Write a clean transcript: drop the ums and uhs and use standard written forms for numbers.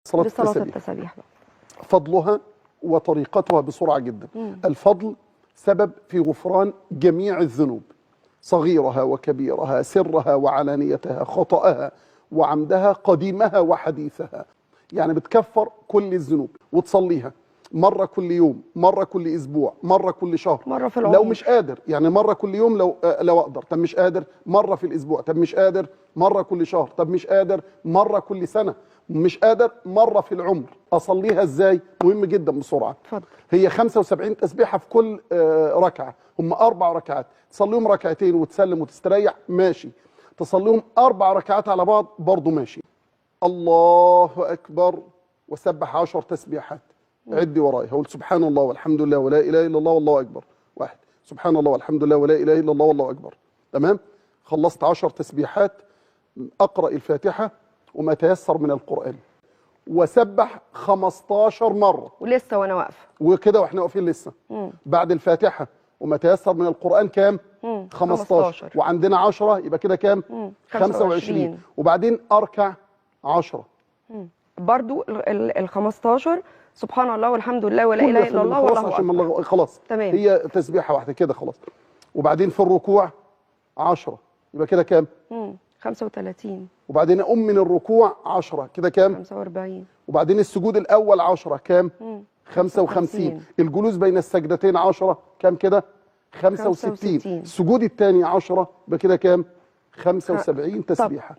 لصلاة التسابيح فضلها وطريقتها بسرعة جدا. الفضل سبب في غفران جميع الذنوب، صغيرها وكبيرها، سرها وعلانيتها، خطأها وعمدها، قديمها وحديثها. يعني بتكفر كل الذنوب، وتصليها مرة كل يوم، مرة كل أسبوع، مرة كل شهر، مرة في العمر. لو مش قادر يعني مرة كل يوم لو أقدر. طب مش قادر مرة في الأسبوع. طب مش قادر مرة كل شهر. طب مش قادر مرة كل سنة. مش قادر مرة في العمر. أصليها إزاي؟ مهم جدا بسرعة. اتفضل. هي 75 تسبيحة في كل ركعة، هم 4 ركعات، تصليهم ركعتين وتسلم وتستريح ماشي، تصليهم 4 ركعات على بعض برضه ماشي. الله أكبر وسبح 10 تسبيحات. عدي وراي، هقول سبحان الله والحمد لله ولا إله إلا الله والله أكبر. 1. سبحان الله والحمد لله ولا إله إلا الله والله أكبر. تمام؟ خلصت 10 تسبيحات، أقرأ الفاتحة وما تيسر من القرآن، وسبح 15 مرة. ولسه وأنا واقفة وكده واحنا واقفين لسه. بعد الفاتحة وما تيسر من القرآن كام؟ 15. وعندنا 10 يبقى كده كام؟ 25. وبعدين أركع 10. برضو ال 15 سبحان الله والحمد لله ولا اله الا الله والله اكبر. خلاص تمام. هي تسبيحه واحده كده خلاص. وبعدين في الركوع 10 يبقى كده كام؟ 35. وبعدين اقوم من الركوع 10 كده كام؟ 45. وبعدين السجود الاول 10 كام؟ 55. الجلوس بين السجدتين 10 كام كده؟ 65. السجود الثاني 10 يبقى كده كام؟ 75 تسبيحه.